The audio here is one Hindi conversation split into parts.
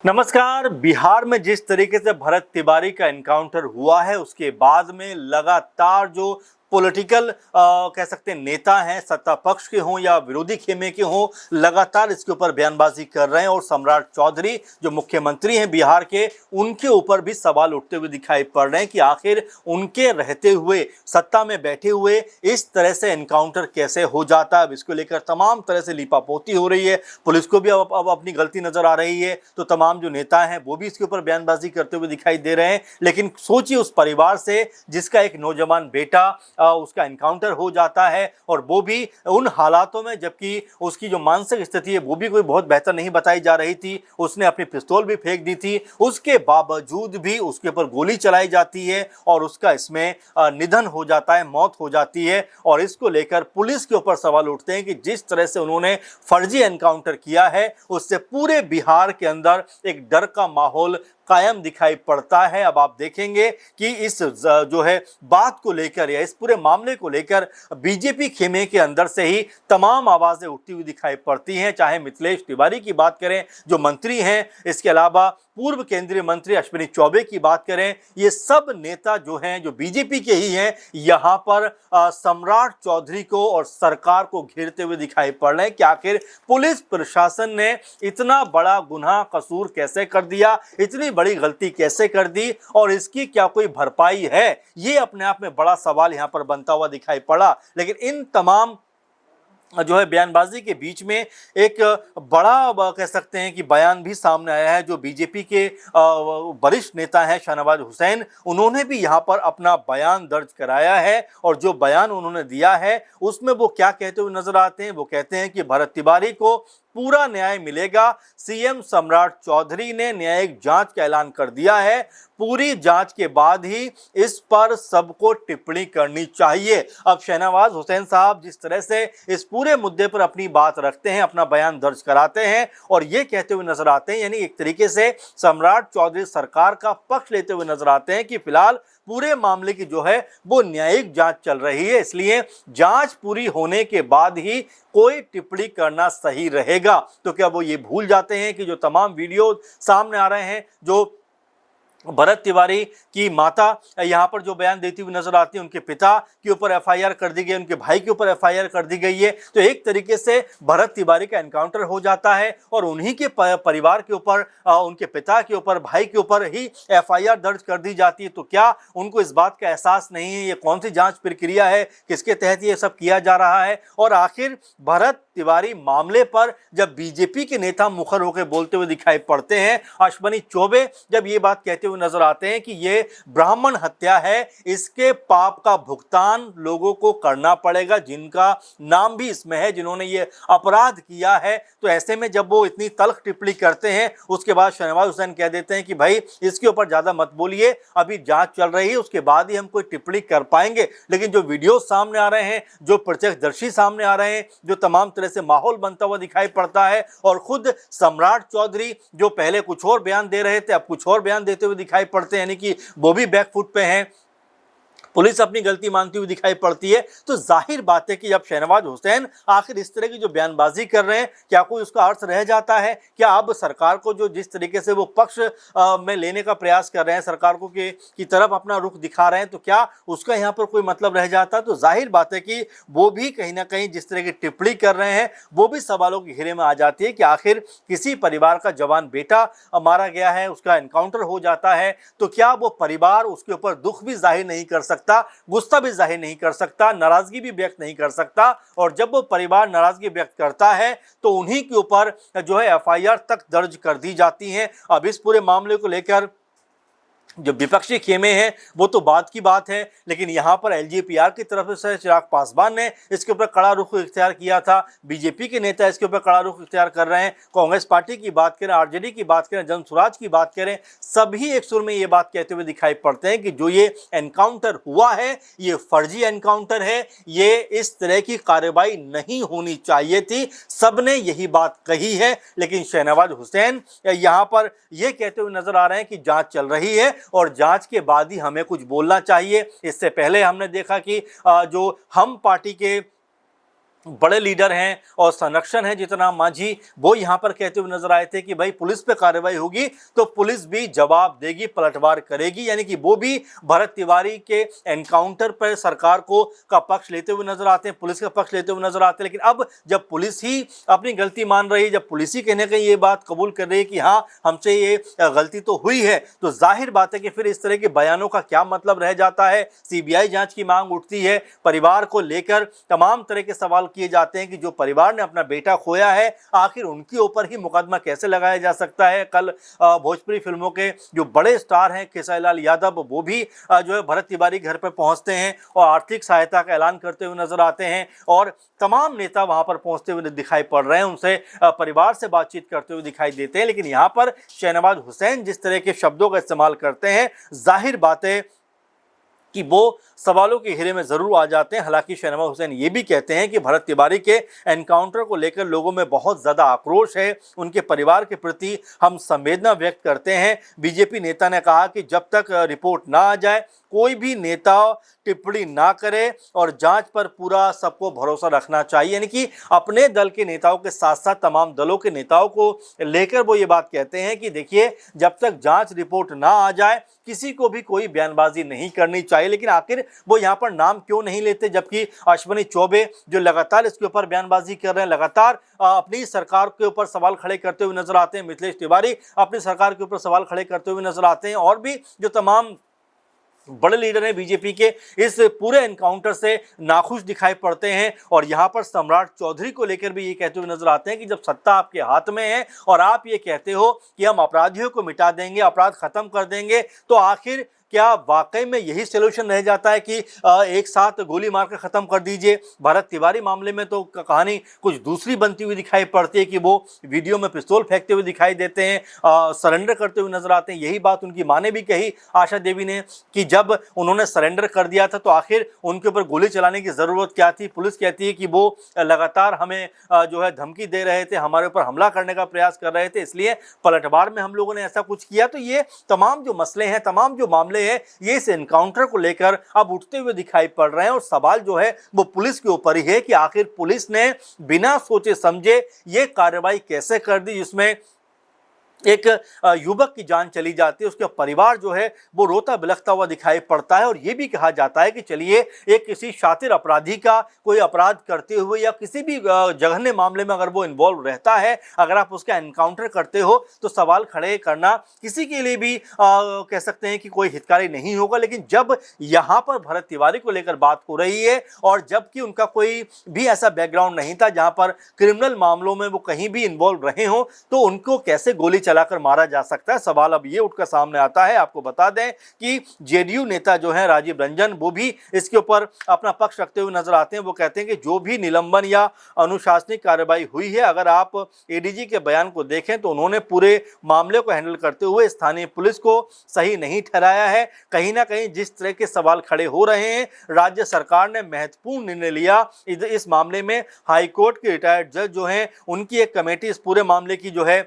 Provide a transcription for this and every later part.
नमस्कार। बिहार में जिस तरीके से भरत तिवारी का एनकाउंटर हुआ है उसके बाद में लगातार जो पॉलिटिकल कह सकते हैं नेता हैं, सत्ता पक्ष के हों या विरोधी खेमे के हों, लगातार इसके ऊपर बयानबाजी कर रहे हैं। और सम्राट चौधरी जो मुख्यमंत्री हैं बिहार के, उनके ऊपर भी सवाल उठते हुए दिखाई पड़ रहे हैं कि आखिर उनके रहते हुए, सत्ता में बैठे हुए इस तरह से एनकाउंटर कैसे हो जाता है। अब इसको लेकर तमाम तरह से लीपापोती हो रही है। पुलिस को भी अब अपनी गलती नजर आ रही है, तो तमाम जो नेता हैं वो भी इसके ऊपर बयानबाजी करते हुए दिखाई दे रहे हैं। लेकिन सोचिए उस परिवार से जिसका एक नौजवान बेटा उसका एनकाउंटर हो जाता है, और वो भी उन हालातों में जबकि उसकी जो मानसिक स्थिति है वो भी कोई बहुत बेहतर नहीं बताई जा रही थी। उसने अपनी पिस्तौल भी फेंक दी थी, उसके बावजूद भी उसके ऊपर गोली चलाई जाती है और उसका इसमें निधन हो जाता है, मौत हो जाती है। और इसको लेकर पुलिस के ऊपर सवाल उठते हैं कि जिस तरह से उन्होंने फर्जी एनकाउंटर किया है उससे पूरे बिहार के अंदर एक डर का माहौल कायम दिखाई पड़ता है। अब आप देखेंगे कि इस जो है बात को लेकर या इस पूरे मामले को लेकर बीजेपी खेमे के अंदर से ही तमाम आवाजें उठती हुई दिखाई पड़ती हैं। चाहे मिथिलेश तिवारी की बात करें जो मंत्री हैं, इसके अलावा पूर्व केंद्रीय मंत्री अश्विनी चौबे की बात करें, ये सब नेता जो हैं जो बीजेपी के ही हैं, यहाँ पर सम्राट चौधरी को और सरकार को घेरते हुए दिखाई पड़ रहे हैं कि आखिर पुलिस प्रशासन ने इतना बड़ा गुनाह कसूर कैसे कर दिया, इतनी बड़ी गलती कैसे कर दी, और इसकी क्या कोई भरपाई है। ये अपने आप में बड़ा सवाल यहां पर बनता हुआ दिखाई पड़ा। लेकिन इन तमाम जो है बयानबाजी के बीच में एक बड़ा कह सकते हैं कि बयान भी सामने आया है। जो बीजेपी के वरिष्ठ नेता हैं शाहनवाज हुसैन, उन्होंने भी यहां पर अपना बयान दर्ज कराया है। और जो बयान उन्होंने दिया है उसमें वो क्या कहते हुए नजर आते हैं, वो कहते हैं कि भरत तिवारी को पूरा न्याय मिलेगा। सीएम सम्राट चौधरी ने न्यायिक जांच का ऐलान कर दिया है। पूरी जांच के बाद ही इस पर सबको टिप्पणी करनी चाहिए। अब शाहनवाज हुसैन साहब जिस तरह से इस पूरे मुद्दे पर अपनी बात रखते हैं, अपना बयान दर्ज कराते हैं और ये कहते हुए नजर आते हैं, यानी एक तरीके से सम्राट चौधरी सरकार का पक्ष लेते हुए नजर आते हैं कि फिलहाल पूरे मामले की जो है वो न्यायिक जांच चल रही है, इसलिए जांच पूरी होने के बाद ही कोई टिप्पणी करना सही रहेगा। तो क्या वो ये भूल जाते हैं कि जो तमाम वीडियो सामने आ रहे हैं, जो भरत तिवारी की माता यहाँ पर जो बयान देती हुई नजर आती है, उनके पिता के ऊपर एफआईआर कर दी गई, उनके भाई के ऊपर एफआईआर कर दी गई है, तो एक तरीके से भरत तिवारी का एनकाउंटर हो जाता है और उन्हीं के परिवार के ऊपर, उनके पिता के ऊपर, भाई के ऊपर ही एफआईआर दर्ज कर दी जाती है। तो क्या उनको इस बात का एहसास नहीं है ये कौन सी जांच प्रक्रिया है, किसके तहत ये सब किया जा रहा है। और आखिर भरत तिवारी मामले पर जब बीजेपी के नेता मुखर होकर बोलते हुए दिखाई पड़ते हैं, अश्विनी चौबे जब ये बात कहते हुए नजर आते हैं कि ये ब्राह्मण हत्या है, इसके पाप का भुगतान लोगों को करना पड़ेगा जिनका नाम भी इसमें है, जिन्होंने ये अपराध किया है। तो ऐसे में जब वो इतनी तल्ख टिप्पणी करते हैं, उसके बाद शाहनवाज हुसैन कह देते हैं कि भाई इसके ऊपर ज्यादा मत बोलिए, अभी जांच चल रही है, उसके बाद ही हम कोई टिप्पणी कर पाएंगे। लेकिन जो वीडियो सामने आ रहे हैं, जो प्रत्यक्षदर्शी सामने आ रहे हैं, जो तमाम तरह से माहौल बनता हुआ दिखाई पड़ता है, और खुद सम्राट चौधरी जो पहले कुछ और बयान दे रहे थे अब कुछ और बयान देते हुए दिखाई पड़ते हैं, यानी कि वो भी बैकफुट पे हैं, पुलिस अपनी गलती मानती हुई दिखाई पड़ती है। तो जाहिर बात है कि जब शाहनवाज हुसैन आखिर इस तरह की जो बयानबाजी कर रहे हैं, क्या कोई उसका अर्थ रह जाता है? क्या अब सरकार को जो जिस तरीके से वो पक्ष में लेने का प्रयास कर रहे हैं, सरकार को की तरफ अपना रुख दिखा रहे हैं, तो क्या उसका यहाँ पर कोई मतलब रह जाता? तो जाहिर बात है कि वो भी कहीं ना कहीं जिस तरह की टिप्पणी कर रहे हैं वो भी सवालों के घेरे में आ जाती है कि आखिर किसी परिवार का जवान बेटा मारा गया है, उसका एनकाउंटर हो जाता है, तो क्या वो परिवार उसके ऊपर दुख भी जाहिर नहीं कर सकता, गुस्सा भी जाहिर नहीं कर सकता, नाराजगी भी व्यक्त नहीं कर सकता? और जब वो परिवार नाराजगी व्यक्त करता है तो उन्हीं के ऊपर जो है एफआईआर तक दर्ज कर दी जाती है। अब इस पूरे मामले को लेकर जो विपक्षी खेमे हैं वो तो बात की बात है, लेकिन यहाँ पर एलजीपीआर की तरफ से चिराग पासवान ने इसके ऊपर कड़ा रुख इख्तियार किया था, बीजेपी के नेता इसके ऊपर कड़ा रुख इख्तियार कर रहे हैं, कांग्रेस पार्टी की बात करें, आरजेडी की बात करें, जन स्वराज की बात करें, सभी एक सुर में ये बात कहते हुए दिखाई पड़ते हैं कि जो ये एनकाउंटर हुआ है ये फर्जी एनकाउंटर है, ये इस तरह की कार्रवाई नहीं होनी चाहिए थी। सबने यही बात कही है, लेकिन शाहनवाज हुसैन यहाँ पर यह कहते हुए नजर आ रहे हैं कि जांच चल रही है और जांच के बाद ही हमें कुछ बोलना चाहिए। इससे पहले हमने देखा कि जो हम पार्टी के बड़े लीडर हैं और संरक्षण है जीतन मांझी, वो यहाँ पर कहते हुए नजर आए थे कि भाई पुलिस पे कार्रवाई होगी तो पुलिस भी जवाब देगी, पलटवार करेगी, यानी कि वो भी भरत तिवारी के एनकाउंटर पर सरकार को का पक्ष लेते हुए नजर आते हैं, पुलिस का पक्ष लेते हुए नजर आते हैं। लेकिन अब जब पुलिस ही अपनी गलती मान रही है, जब पुलिस ही कहीं ना कहीं ये बात कबूल कर रही है कि हाँ हमसे ये गलती तो हुई है, तो जाहिर बात है कि फिर इस तरह के बयानों का क्या मतलब रह जाता है। सीबीआई जांच की मांग उठती है, परिवार को लेकर तमाम तरह के सवाल किए जाते हैं कि जो परिवार ने अपना बेटा खोया है आखिर उनके ऊपर ही मुकदमा कैसे लगाया जा सकता है। कल भोजपुरी फिल्मों के जो बड़े स्टार हैं खेसारी लाल यादव, वो भी जो है भरत तिवारी घर पर पहुंचते हैं और आर्थिक सहायता का ऐलान करते हुए नजर आते हैं और तमाम नेता वहां पर पहुंचते हुए दिखाई पड़ रहे हैं, उनसे परिवार से बातचीत करते हुए दिखाई देते हैं। लेकिन यहां पर शहनवाज हुसैन जिस तरह के शब्दों का इस्तेमाल करते हैं, जाहिर बात है कि वो सवालों के घेरे में जरूर आ जाते हैं। हालांकि शहनवाज हुसैन ये भी कहते हैं कि भरत तिवारी के एनकाउंटर को लेकर लोगों में बहुत ज्यादा आक्रोश है, उनके परिवार के प्रति हम संवेदना व्यक्त करते हैं। बीजेपी नेता ने कहा कि जब तक रिपोर्ट ना आ जाए कोई भी नेता टिप्पणी ना करे और जांच पर पूरा सबको भरोसा रखना चाहिए, यानी कि अपने दल के नेताओं के साथ साथ तमाम दलों के नेताओं को लेकर वो ये बात कहते हैं कि देखिए जब तक जांच रिपोर्ट ना आ जाए किसी को भी कोई बयानबाजी नहीं करनी चाहिए। लेकिन आखिर वो यहाँ पर नाम क्यों नहीं लेते, जबकि अश्विनी चौबे जो लगातार इसके ऊपर बयानबाजी कर रहे हैं, लगातार अपनी सरकार के ऊपर सवाल खड़े करते हुए नजर आते हैं, मिथिलेश तिवारी अपनी सरकार के ऊपर सवाल खड़े करते हुए नजर आते हैं और भी जो तमाम बड़े लीडर हैं बीजेपी के इस पूरे एनकाउंटर से नाखुश दिखाई पड़ते हैं। और यहां पर सम्राट चौधरी को लेकर भी ये कहते हुए नजर आते हैं कि जब सत्ता आपके हाथ में है और आप ये कहते हो कि हम अपराधियों को मिटा देंगे, अपराध खत्म कर देंगे, तो आखिर क्या वाकई में यही सोल्यूशन रह जाता है कि एक साथ गोली मारकर खत्म कर दीजिए। भरत तिवारी मामले में तो कहानी कुछ दूसरी बनती हुई दिखाई पड़ती है कि वो वीडियो में पिस्तौल फेंकते हुए दिखाई देते हैं, सरेंडर करते हुए नजर आते हैं। यही बात उनकी मां ने भी कही, आशा देवी ने, कि जब उन्होंने सरेंडर कर दिया था तो आखिर उनके ऊपर गोली चलाने की जरूरत क्या थी। पुलिस कहती है कि वो लगातार हमें जो है धमकी दे रहे थे, हमारे ऊपर हमला करने का प्रयास कर रहे थे, इसलिए पलटवार में हम लोगों ने ऐसा कुछ किया। तो ये तमाम जो मसले हैं, तमाम जो मामले है, ये इस एनकाउंटर को लेकर अब उठते हुए दिखाई पड़ रहे हैं और सवाल जो है वो पुलिस के ऊपर ही है कि आखिर पुलिस ने बिना सोचे समझे ये कार्रवाई कैसे कर दी जिसमें एक युवक की जान चली जाती है। उसका परिवार जो है वो रोता बिलखता हुआ दिखाई पड़ता है और ये भी कहा जाता है कि चलिए एक किसी शातिर अपराधी का कोई अपराध करते हुए या किसी भी जघन्य मामले में अगर वो इन्वॉल्व रहता है, अगर आप उसका एनकाउंटर करते हो तो सवाल खड़े करना किसी के लिए भी कह सकते हैं कि कोई हितकारी नहीं होगा। लेकिन जब यहाँ पर भरत तिवारी को लेकर बात हो रही है और जबकि उनका कोई भी ऐसा बैकग्राउंड नहीं था जहाँ पर क्रिमिनल मामलों में वो कहीं भी इन्वॉल्व रहे हो, तो उनको कैसे गोली चलाकर मारा जा सकता है। सवाल अब ये उठकर सामने आता है। आपको बता दें कि जेडीयू नेता जो है राजीव रंजन, वो भी इसके ऊपर अपना पक्ष रखते हुए नजर आते हैं। वो कहते हैं कि जो भी निलंबन या अनुशासनिक कार्रवाई हुई है, अगर आप एडीजी के बयान को देखें तो उन्होंने पूरे मामले को हैंडल करते हुए स्थानीय पुलिस को सही नहीं ठहराया है। कहीं ना कहीं जिस तरह के सवाल खड़े हो रहे हैं, राज्य सरकार ने महत्वपूर्ण निर्णय लिया। इस मामले में हाईकोर्ट के रिटायर्ड जज जो हैं उनकी एक कमेटी इस पूरे मामले की जो है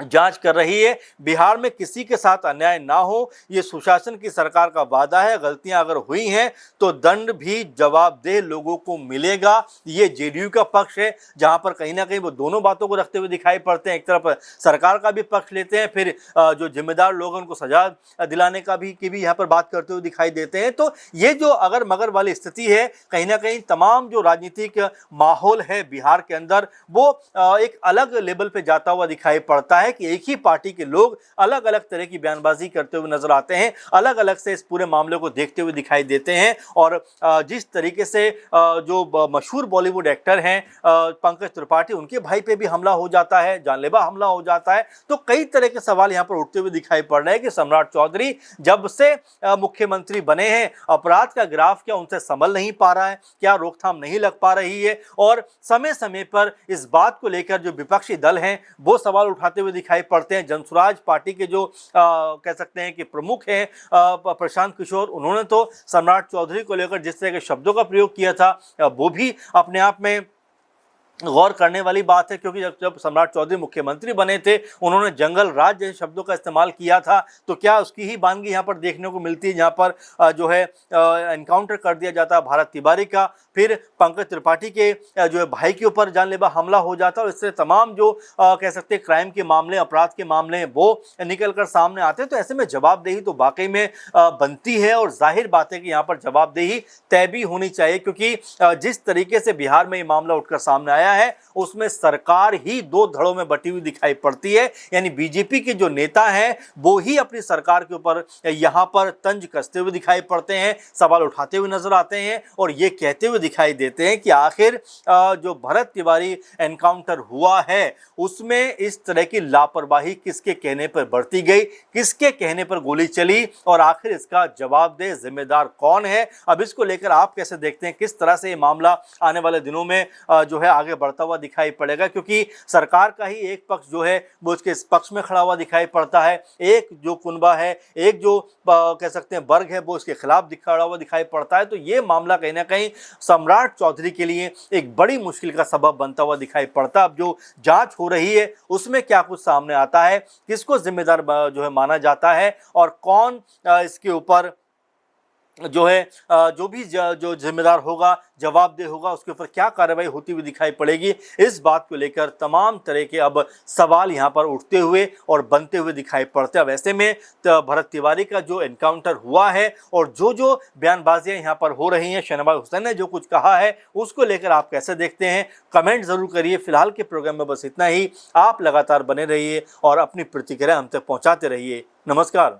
जांच कर रही है। बिहार में किसी के साथ अन्याय ना हो, ये सुशासन की सरकार का वादा है। गलतियां अगर हुई हैं तो दंड भी जवाबदेह लोगों को मिलेगा। ये जेडीयू का पक्ष है, जहां पर कहीं ना कहीं वो दोनों बातों को रखते हुए दिखाई पड़ते हैं। एक तरफ सरकार का भी पक्ष लेते हैं, फिर जो जिम्मेदार लोग उनको सजा दिलाने का भी यहाँ पर बात करते हुए दिखाई देते हैं। तो ये जो अगर मगर वाली स्थिति है, कहीं ना कहीं तमाम जो राजनीतिक माहौल है बिहार के अंदर, वो एक अलग लेवल पे जाता हुआ दिखाई पड़ता है कि एक ही पार्टी के लोग अलग अलग तरह की बयानबाजी करते हुए नजर आते हैं, अलग अलग से इस पूरे मामले को देखते हुए दिखाई देते हैं। और जिस तरीके से जो मशहूर बॉलीवुड एक्टर हैं पंकज त्रिपाठी, उनके भाई पे भी हमला हो जाता है, जानलेवा हमला हो जाता है। तो कई तरह के सवाल यहाँ पर उठते हुए दिखाई पड़ रहे हैं कि सम्राट चौधरी जब से मुख्यमंत्री बने हैं, अपराध का ग्राफ क्या उनसे संभल नहीं पा रहा है, क्या रोकथाम नहीं लग पा रही है। और समय समय पर इस बात को लेकर जो विपक्षी दल हैं वो सवाल उठाते हुए दिखाई पड़ते हैं। जनसुराज पार्टी के जो कह सकते हैं कि प्रमुख हैं प्रशांत किशोर, उन्होंने तो सम्राट चौधरी को लेकर जिस तरह के शब्दों का प्रयोग किया था वो भी अपने आप में गौर करने वाली बात है, क्योंकि जब जब सम्राट चौधरी मुख्यमंत्री बने थे उन्होंने जंगल राज जैसे शब्दों का इस्तेमाल किया था, तो क्या उसकी ही वानगी यहाँ पर देखने को मिलती है, जहाँ पर जो है एनकाउंटर कर दिया जाता है भारत तिवारी का, फिर पंकज त्रिपाठी के जो है भाई के ऊपर जानलेवा हमला हो जाता है, और इससे तमाम जो कह सकते हैं क्राइम के मामले, अपराध के मामले हैं वो निकल कर सामने आते हैं। तो ऐसे में जवाबदेही तो वाकई में बनती है, और जाहिर बात है कि यहाँ पर जवाबदेही तय भी होनी चाहिए, क्योंकि जिस तरीके से बिहार में ये मामला उठकर सामने आया है उसमें सरकार ही दो धड़ों में बटी हुई दिखाई पड़ती है। यानी बीजेपी के जो नेता हैं वो ही अपनी सरकार के ऊपर यहां पर तंज कसते हुए दिखाई पड़ते हैं, सवाल उठाते हुए नजर आते हैं, और ये कहते हुए दिखाई देते हैं कि आखिर जो भरत तिवारी एनकाउंटर हुआ है उसमें इस तरह की लापरवाही किसके कहने पर बरती गई, किसके कहने पर गोली चली, और आखिर इसका जवाबदेह जिम्मेदार कौन है। अब इसको लेकर आप कैसे देखते हैं, किस तरह से ये मामला आने वाले दिनों में जो है आगे बढ़ता हुआ दिखाई पड़ेगा, क्योंकि सरकार का ही एक पक्ष जो है वो इसके इस पक्ष में खड़ा हुआ दिखाई पड़ता है, एक जो कुनबा है, एक जो कह सकते हैं वर्ग है वो इसके खिलाफ खड़ा हुआ दिखाई पड़ता है। तो ये मामला कहीं ना कहीं सम्राट चौधरी के लिए एक बड़ी मुश्किल का सबब बनता हुआ दिखाई पड़ता है। अब जो जांच हो रही है उसमें क्या कुछ सामने आता है, किसको जिम्मेदार जो है माना जाता है, और कौन इसके ऊपर जो है जो भी जो जिम्मेदार होगा, जवाबदेह होगा, उसके ऊपर क्या कार्रवाई होती हुई दिखाई पड़ेगी, इस बात को लेकर तमाम तरह के अब सवाल यहां पर उठते हुए और बनते हुए दिखाई पड़ते हैं। अब ऐसे में भरत तिवारी का जो एनकाउंटर हुआ है और जो जो बयानबाजियां यहां पर हो रही हैं, शहनवाज हुसैन ने जो कुछ कहा है उसको लेकर आप कैसे देखते हैं, कमेंट जरूर करिए। फिलहाल के प्रोग्राम में बस इतना ही। आप लगातार बने रहिए और अपनी प्रतिक्रिया हम तक पहुंचाते रहिए। नमस्कार।